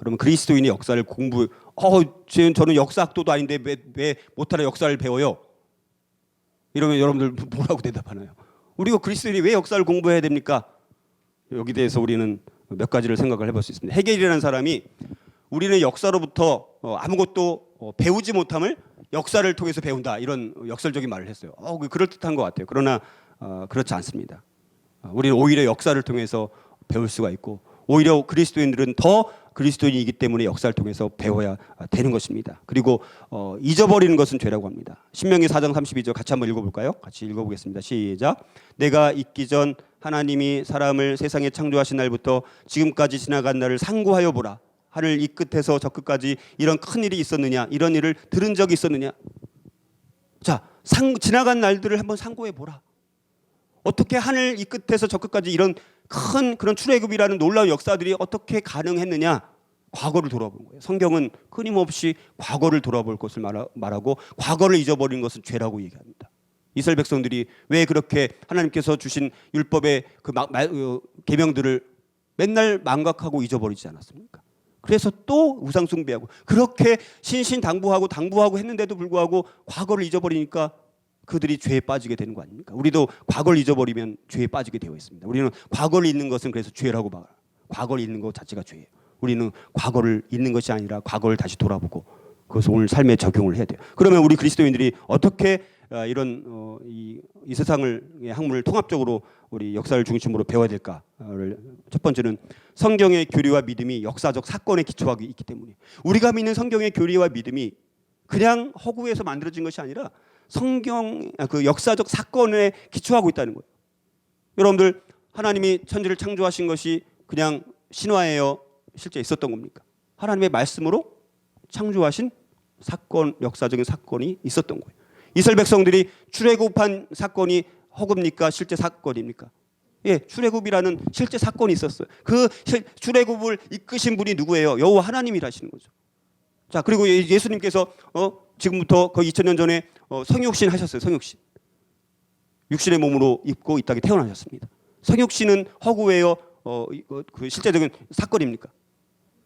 그러면 그리스도인의 역사를 저는 역사학도도 아닌데 왜 못하러 역사를 배워요? 이러면 여러분들 뭐라고 대답하나요? 우리가 그리스도인이 왜 역사를 공부해야 됩니까? 여기 대해서 우리는 몇 가지를 생각을 해볼 수 있습니다. 헤겔이라는 사람이 우리는 역사로부터 아무것도 배우지 못함을 역사를 통해서 배운다, 이런 역설적인 말을 했어요. 그럴듯한 것 같아요. 그러나 그렇지 않습니다. 우리는 오히려 역사를 통해서 배울 수가 있고, 오히려 그리스도인들은 더 그리스도인이기 때문에 역사를 통해서 배워야 되는 것입니다. 그리고 잊어버리는 것은 죄라고 합니다. 신명기 4장 32절 같이 한번 읽어볼까요? 같이 읽어보겠습니다. 시작. 내가 있기 전 하나님이 사람을 세상에 창조하신 날부터 지금까지 지나간 날을 상고하여 보라. 하늘 이 끝에서 저 끝까지 이런 큰 일이 있었느냐? 이런 일을 들은 적이 있었느냐? 자, 지나간 날들을 한번 상고해 보라. 어떻게 하늘 이 끝에서 저 끝까지 이런 큰 그런 출애굽이라는 놀라운 역사들이 어떻게 가능했느냐? 과거를 돌아보는 거예요. 성경은 끊임없이 과거를 돌아볼 것을 말하고, 과거를 잊어버리는 것은 죄라고 얘기합니다. 이스라엘 백성들이 왜 그렇게 하나님께서 주신 율법의 계명들을 맨날 망각하고 잊어버리지 않았습니까? 그래서 또 우상 숭배하고 그렇게 신신당부하고 했는데도 불구하고 과거를 잊어버리니까 그들이 죄에 빠지게 되는 거 아닙니까? 우리도 과거를 잊어버리면 죄에 빠지게 되어 있습니다. 우리는 과거를 잊는 것은 그래서 죄라고 봐요. 과거를 잊는 것 자체가 죄예요. 우리는 과거를 잊는 것이 아니라 과거를 다시 돌아보고 그것을 오늘 삶에 적용을 해야 돼요. 그러면 우리 그리스도인들이 어떻게 이런 이 세상의 학문을 통합적으로 우리 역사를 중심으로 배워야 될까를, 첫 번째는 성경의 교리와 믿음이 역사적 사건에 기초하고 있기 때문에, 우리가 믿는 성경의 교리와 믿음이 그냥 허구에서 만들어진 것이 아니라 그 역사적 사건에 기초하고 있다는 거예요. 여러분들, 하나님이 천지를 창조하신 것이 그냥 신화예요? 실제 있었던 겁니까? 하나님의 말씀으로 창조하신 사건, 역사적인 사건이 있었던 거예요. 이스라엘 백성들이 출애굽한 사건이 허구입니까? 실제 사건입니까? 예, 출애굽이라는 실제 사건이 있었어요. 그 출애굽을 이끄신 분이 누구예요? 여호와 하나님이라시는 거죠. 자, 그리고 예수님께서 지금부터 거의 2000년 전에 성육신 하셨어요. 성육신. 육신의 몸으로 입고 이 땅에 태어나셨습니다. 성육신은 허구예요? 그 실제적인 사건입니까?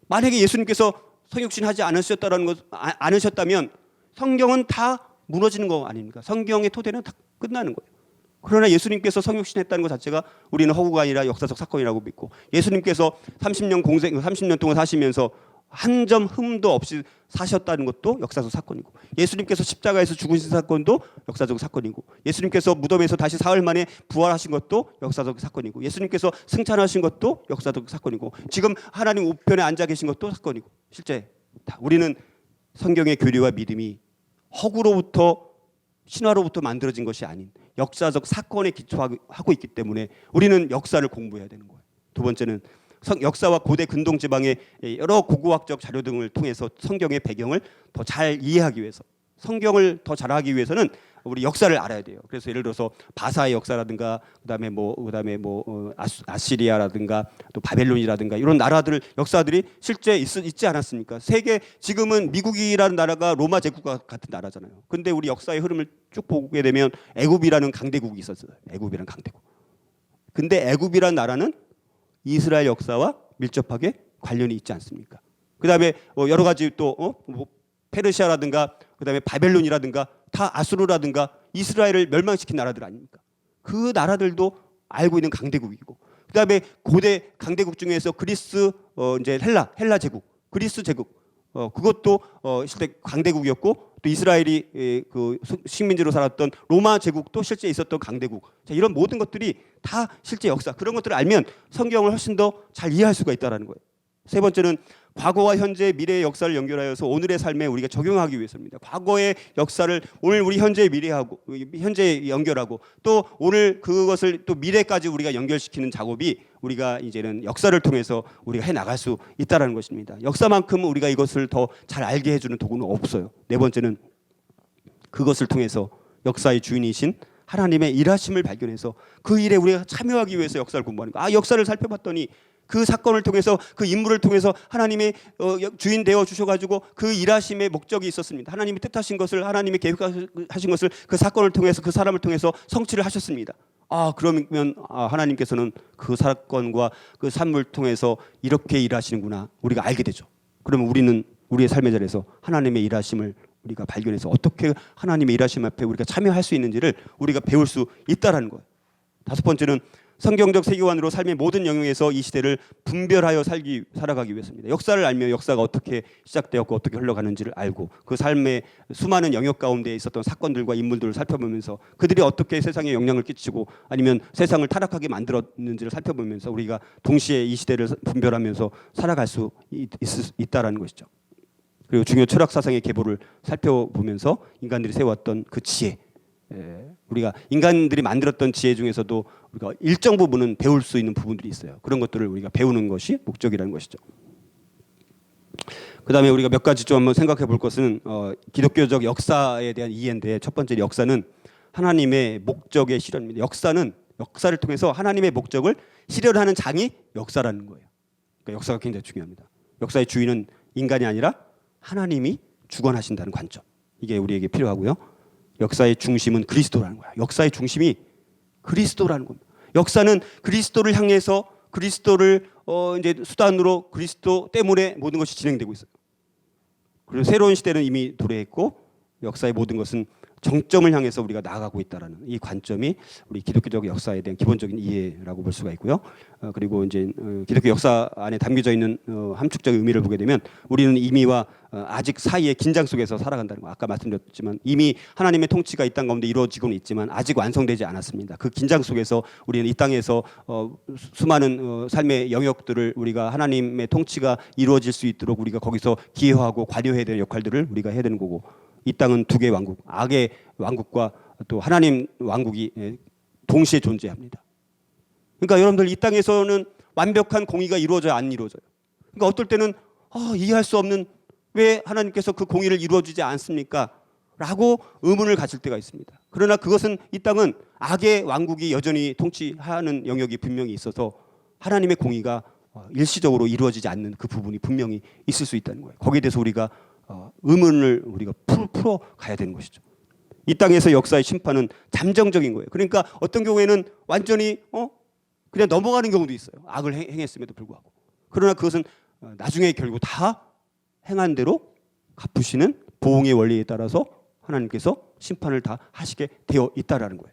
만약에 예수님께서 성육신 하지 않으셨다면 성경은 다 무너지는 거 아닙니까? 성경의 토대는 다 끝나는 거예요. 그러나 예수님께서 성육신 했다는 것 자체가 우리는 허구가 아니라 역사적 사건이라고 믿고, 예수님께서 30년 동안 사시면서 한 점 흠도 없이 사셨다는 것도 역사적 사건이고, 예수님께서 십자가에서 죽으신 사건도 역사적 사건이고, 예수님께서 무덤에서 다시 사흘 만에 부활하신 것도 역사적 사건이고, 예수님께서 승천하신 것도 역사적 사건이고, 지금 하나님 우편에 앉아 계신 것도 사건이고, 실제 다 우리는 성경의 교리와 믿음이 허구로부터 신화로부터 만들어진 것이 아닌 역사적 사건에 기초하고 있기 때문에 우리는 역사를 공부해야 되는 거예요. 두 번째는 역사와 고대 근동 지방의 여러 고고학적 자료 등을 통해서 성경의 배경을 더 잘 이해하기 위해서, 성경을 더 잘하기 위해서는 우리 역사를 알아야 돼요. 그래서 예를 들어서 바사의 역사라든가 그다음에 아시리아라든가 또 바벨론이라든가 이런 나라들 역사들이 실제 있지 않았습니까? 세계, 지금은 미국이라는 나라가 로마 제국과 같은 나라잖아요. 근데 우리 역사의 흐름을 쭉 보게 되면 애굽이라는 강대국이 있었어요. 애굽이라는 강대국. 근데 애굽이라는 나라는 이스라엘 역사와 밀접하게 관련이 있지 않습니까? 그다음에 여러 가지 또 페르시아라든가 그다음에 바벨론이라든가 다 아수르라든가 이스라엘을 멸망시킨 나라들 아닙니까? 그 나라들도 알고 있는 강대국이고, 그다음에 고대 강대국 중에서 그리스, 이제 헬라 제국, 그리스 제국, 그것도 실제 강대국이었고, 또 이스라엘이 그 식민지로 살았던 로마 제국도 실제 있었던 강대국. 자, 이런 모든 것들이 다 실제 역사, 그런 것들을 알면 성경을 훨씬 더 잘 이해할 수가 있다는 거예요. 세 번째는 과거와 현재, 미래의 역사를 연결하여서 오늘의 삶에 우리가 적용하기 위해서입니다. 과거의 역사를 오늘 우리 현재에 현재에 연결하고, 또 오늘 그것을 또 미래까지 우리가 연결시키는 작업이 우리가 이제는 역사를 통해서 우리가 해 나갈 수 있다는 것입니다. 역사만큼 우리가 이것을 더 잘 알게 해주는 도구는 없어요. 네 번째는 그것을 통해서 역사의 주인이신 하나님의 일하심을 발견해서 그 일에 우리가 참여하기 위해서 역사를 공부하는 거예요. 역사를 살펴봤더니 그 사건을 통해서, 그 인물을 통해서 하나님의 주인 되어 주셔가지고 그 일하심의 목적이 있었습니다. 하나님이 뜻하신 것을, 하나님이 계획하신 것을 그 사건을 통해서, 그 사람을 통해서 성취를 하셨습니다. 그러면 하나님께서는 그 사건과 그 삶을 통해서 이렇게 일하시는구나, 우리가 알게 되죠. 그러면 우리는 우리의 삶의 자리에서 하나님의 일하심을 우리가 발견해서 어떻게 하나님의 일하심 앞에 우리가 참여할 수 있는지를 우리가 배울 수 있다라는 거예요. 다섯 번째는 성경적 세계관으로 삶의 모든 영역에서 이 시대를 분별하여 살아가기 위해서입니다. 역사를 알며 역사가 어떻게 시작되었고 어떻게 흘러가는지를 알고 그 삶의 수많은 영역 가운데 있었던 사건들과 인물들을 살펴보면서 그들이 어떻게 세상에 영향을 끼치고 아니면 세상을 타락하게 만들었는지를 살펴보면서 우리가 동시에 이 시대를 분별하면서 살아갈 수 있다라는 것이죠. 그리고 중요 철학 사상의 계보를 살펴보면서 인간들이 세웠던 그 지혜, 우리가 인간들이 만들었던 지혜 중에서도 우리가 일정 부분은 배울 수 있는 부분들이 있어요. 그런 것들을 우리가 배우는 것이 목적이라는 것이죠. 그 다음에 우리가 몇 가지 좀 한번 생각해 볼 것은 기독교적 역사에 대한 이해인데, 첫 번째 역사는 하나님의 목적의 실현입니다. 역사를 통해서 하나님의 목적을 실현하는 장이 역사라는 거예요. 그러니까 역사가 굉장히 중요합니다. 역사의 주인은 인간이 아니라 하나님이 주관하신다는 관점, 이게 우리에게 필요하고요. 역사의 중심은 그리스도라는 거야. 역사의 중심이 그리스도라는 겁니다. 역사는 그리스도를 향해서 그리스도를 이제 수단으로 그리스도 때문에 모든 것이 진행되고 있어요. 그리고 새로운 시대는 이미 도래했고 역사의 모든 것은 정점을 향해서 우리가 나아가고 있다라는 이 관점이 우리 기독교적 역사에 대한 기본적인 이해라고 볼 수가 있고요. 그리고 이제 기독교 역사 안에 담겨져 있는 함축적인 의미를 보게 되면 우리는 이미와 아직 사이의 긴장 속에서 살아간다는 거. 아까 말씀드렸지만 이미 하나님의 통치가 이 땅 가운데 이루어지고는 있지만 아직 완성되지 않았습니다. 그 긴장 속에서 우리는 이 땅에서 수많은 삶의 영역들을 우리가 하나님의 통치가 이루어질 수 있도록 우리가 거기서 기여하고 관여해야 되는 역할들을 우리가 해야 되는 거고, 이 땅은 두 개의 왕국, 악의 왕국과 또 하나님 왕국이 동시에 존재합니다. 그러니까 여러분들 이 땅에서는 완벽한 공의가 이루어져야 안 이루어져요. 그러니까 어떨 때는 이해할 수 없는, 왜 하나님께서 그 공의를 이루어주지 않습니까? 라고 의문을 가질 때가 있습니다. 그러나 그것은 이 땅은 악의 왕국이 여전히 통치하는 영역이 분명히 있어서 하나님의 공의가 일시적으로 이루어지지 않는 그 부분이 분명히 있을 수 있다는 거예요. 거기에 대해서 우리가 의문을 우리가 풀어 가야 되는 것이죠. 이 땅에서 역사의 심판은 잠정적인 거예요. 그러니까 어떤 경우에는 완전히 그냥 넘어가는 경우도 있어요. 악을 행했음에도 불구하고. 그러나 그것은 나중에 결국 다 행한 대로 갚으시는 보응의 원리에 따라서 하나님께서 심판을 다 하시게 되어 있다라는 거예요.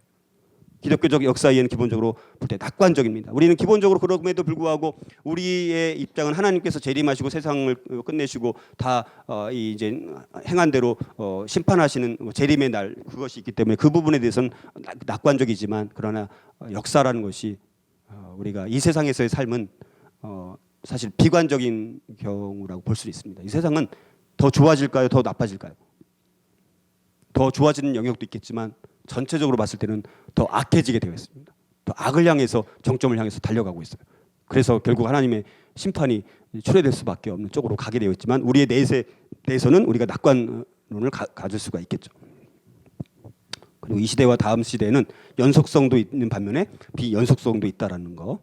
기독교적 역사에는 기본적으로 볼 때 낙관적입니다. 우리는 기본적으로 그럼에도 불구하고 우리의 입장은 하나님께서 재림하시고 세상을 끝내시고 다 이제 행한 대로 심판하시는 재림의 날, 그것이 있기 때문에 그 부분에 대해서는 낙관적이지만, 그러나 역사라는 것이 우리가 이 세상에서의 삶은 사실 비관적인 경우라고 볼 수 있습니다. 이 세상은 더 좋아질까요? 더 나빠질까요? 더 좋아지는 영역도 있겠지만 전체적으로 봤을 때는 더 악해지게 되어 있습니다. 더 악을 향해서, 정점을 향해서 달려가고 있어요. 그래서 결국 하나님의 심판이 초래될 수밖에 없는 쪽으로 가게 되어 있지만 우리의 내세에서는 우리가 낙관론을 가질 수가 있겠죠. 그리고 이 시대와 다음 시대에는 연속성도 있는 반면에 비연속성도 있다라는 거.